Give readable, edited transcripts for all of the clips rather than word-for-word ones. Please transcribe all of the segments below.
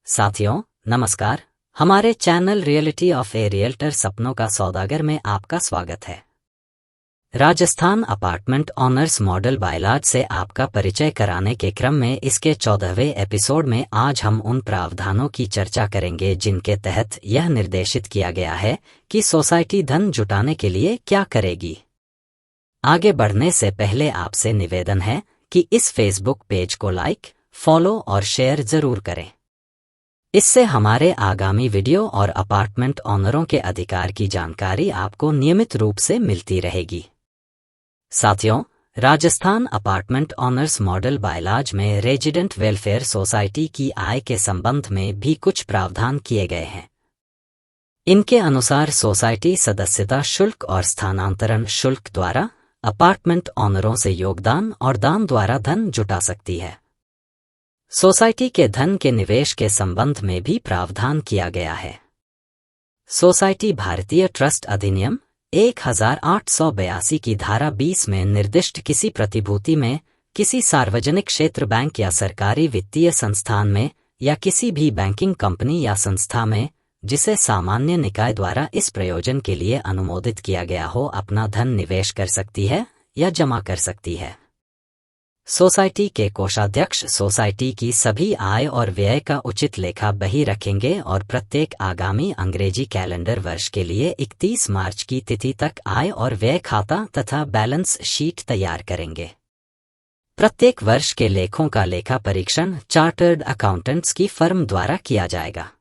साथियों नमस्कार। हमारे channel reality of A realtor सपनों का सौदागर में आपका स्वागत है। Rajasthan apartment honours model bylaws से आपका परिचय कराने के क्रम में इसके 14वें एपिसोड में आज हम उन प्रावधानों की चर्चा करेंगे जिनके तहत यह निर्देशित किया गया है कि सोसाइटी धन जुटाने के लिए क्या करेगी। आगे बढ़ने से पहले आपसे निवेदन है कि इस फेसबुक पेज को लाइक, फॉलो और शेयर जरूर करें। इससे हमारे आगामी वीडियो और अपार्टमेंट ऑनरों के अधिकार की जानकारी आपको नियमित रूप से मिलती रहेगी। साथियों, Rajasthan apartment honours model bylaws में रेजिडेंट वेलफेयर सोसाइटी की आय के संबंध में भी कुछ प्रावधान किए गए हैं। इनके अनुसार सोसाइटी सदस्यता शुल्क और स्थानांतरण शुल्क द्वारा अपार्टमेंट ऑनरों से योगदान और दान द्वारा धन जुटा सकती है। सोसाइटी के धन के निवेश के संबंध में भी प्रावधान किया गया है। सोसाइटी भारतीय ट्रस्ट अधिनियम 1882 की धारा 20 में निर्दिष्ट किसी प्रतिभूति में, किसी सार्वजनिक क्षेत्र बैंक या सरकारी वित्तीय संस्थान में या किसी भी बैंकिंग कंपनी या संस्था में जिसे सामान्य निकाय द्वारा इस प्रयोजन के लिए अनुमोदित किया गया हो, अपना धन निवेश कर सकती है या जमा कर सकती है। सोसाइटी के कोषाध्यक्ष सोसाइटी की सभी आय और व्यय का उचित लेखा बही रखेंगे और प्रत्येक आगामी अंग्रेजी कैलेंडर वर्ष के लिए 31 मार्च की तिथि तक आय और व्यय खाता तथा बैलेंस शीट तैयार करेंगे। प्रत्येक वर्ष के लेखों का लेखा परीक्षण चार्टर्ड अकाउंटेंट्स की फर्म द्वारा किया जाएगा।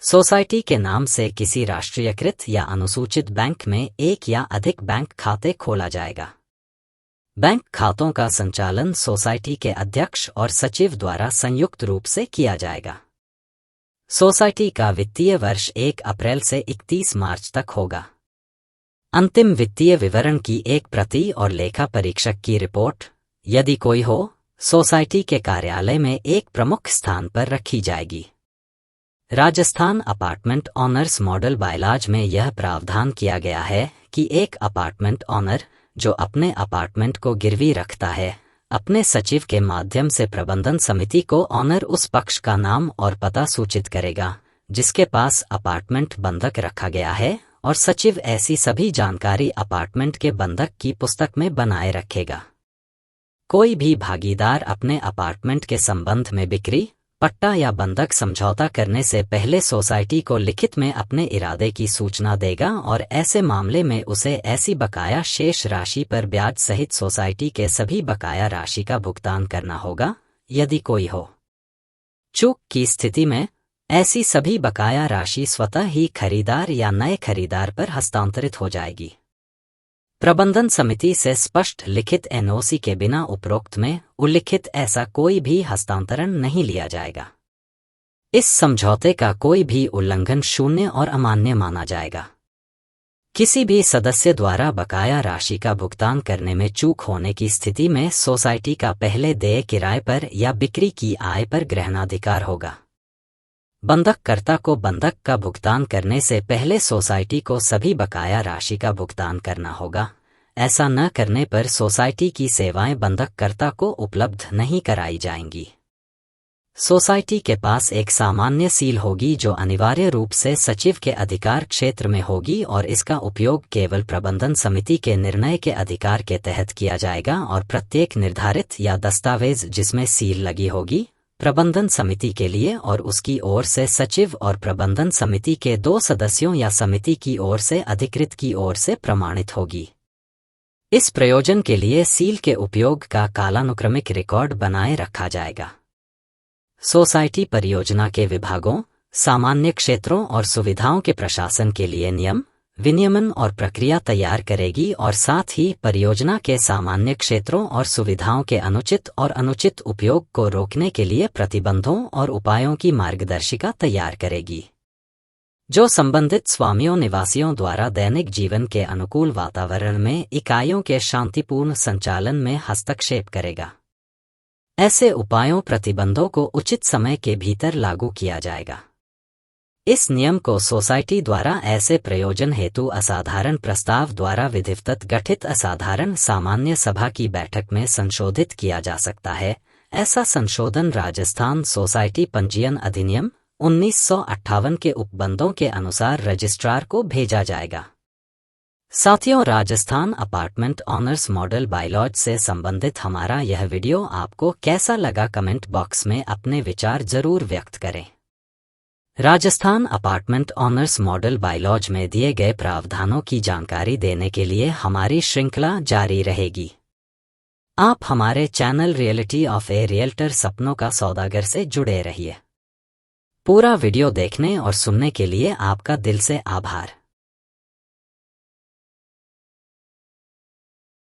सोसाइटी के नाम से किसी राष्ट्रीयकृत या अनुसूचित बैंक में एक या अधिक बैंक खाते खोला जाएगा। बैंक खातों का संचालन सोसाइटी के अध्यक्ष और सचिव द्वारा संयुक्त रूप से किया जाएगा। सोसाइटी का वित्तीय वर्ष 1 अप्रैल से 31 मार्च तक होगा। अंतिम वित्तीय विवरण की एक प्रति और लेखा परीक्षक की रिपोर्ट, यदि कोई हो, सोसाइटी के कार्यालय में एक प्रमुख स्थान पर रखी जाएगी। Rajasthan apartment honours model bylaws में यह प्रावधान किया गया है कि एक अपार्टमेंट ऑनर जो अपने अपार्टमेंट को गिरवी रखता है, अपने सचिव के माध्यम से प्रबंधन समिति को ऑनर उस पक्ष का नाम और पता सूचित करेगा जिसके पास अपार्टमेंट बंधक रखा गया है, और सचिव ऐसी सभी जानकारी अपार्टमेंट के बंधक की पुस्तक में बनाए रखेगा। कोई भी भागीदार अपने अपार्टमेंट के संबंध में बिक्री, पट्टा या बंधक समझौता करने से पहले सोसाइटी को लिखित में अपने इरादे की सूचना देगा और ऐसे मामले में उसे ऐसी बकाया शेष राशि पर ब्याज सहित सोसाइटी के सभी बकाया राशि का भुगतान करना होगा। यदि कोई हो चूक की स्थिति में ऐसी सभी बकाया राशि स्वतः ही खरीदार या नए खरीदार पर हस्तांतरित हो जाएगी। प्रबंधन समिति से स्पष्ट लिखित एनओसी के बिना उपरोक्त में उल्लिखित ऐसा कोई भी हस्तांतरण नहीं लिया जाएगा। इस समझौते का कोई भी उल्लंघन शून्य और अमान्य माना जाएगा। किसी भी सदस्य द्वारा बकाया राशि का भुगतान करने में चूक होने की स्थिति में सोसाइटी का पहले देय किराए पर या बिक्री की आय पर ग्रहणाधिकार होगा। बंधककर्ता को बंधक का भुगतान करने से पहले सोसाइटी को सभी बकाया राशि का भुगतान करना होगा। ऐसा न करने पर सोसाइटी की सेवाएं बंधककर्ता को उपलब्ध नहीं कराई जाएंगी। सोसाइटी के पास एक सामान्य सील होगी जो अनिवार्य रूप से सचिव के अधिकार क्षेत्र में होगी और इसका उपयोग केवल प्रबंधन समिति के निर्णय के अधिकार के तहत किया जाएगा और प्रत्येक निर्धारित या दस्तावेज जिसमें सील लगी होगी प्रबंधन समिति के लिए और उसकी ओर से सचिव और प्रबंधन समिति के 2 सदस्यों या समिति की ओर से अधिकृत की ओर से प्रमाणित होगी। इस प्रयोजन के लिए सील के उपयोग का कालानुक्रमिक रिकॉर्ड बनाए रखा जाएगा। सोसाइटी परियोजना के विभागों, सामान्य क्षेत्रों और सुविधाओं के प्रशासन के लिए नियम, विनियमन और प्रक्रिया तैयार करेगी और साथ ही परियोजना के सामान्य क्षेत्रों और सुविधाओं के अनुचित और अनुचित उपयोग को रोकने के लिए प्रतिबंधों और उपायों की मार्गदर्शिका तैयार करेगी, जो संबंधित स्वामियों निवासियों द्वारा दैनिक जीवन के अनुकूल वातावरण में इकाइयों के शांतिपूर्ण संचालन में हस्तक्षेप करेगा। ऐसे उपायों प्रतिबंधों को उचित समय के भीतर लागू किया जाएगा। इस नियम को सोसाइटी द्वारा ऐसे प्रयोजन हेतु असाधारण प्रस्ताव द्वारा विधिवत गठित असाधारण सामान्य सभा की बैठक में संशोधित किया जा सकता है। ऐसा संशोधन राजस्थान सोसाइटी पंजीयन अधिनियम 1958 के उपबंधों के अनुसार रजिस्ट्रार को भेजा जाएगा। साथियों, Rajasthan apartment honours model bylaws से संबंधित हमारा यह वीडियो आपको कैसा लगा, कमेंट बॉक्स में अपने विचार जरूर व्यक्त करें। Rajasthan apartment honours model bylaws में दिए गए प्रावधानों की जानकारी देने के लिए हमारी श्रृंखला जारी रहेगी। आप हमारे channel reality of A realtor सपनों का सौदागर से जुड़े रहिए। पूरा वीडियो देखने और सुनने के लिए आपका दिल से आभार।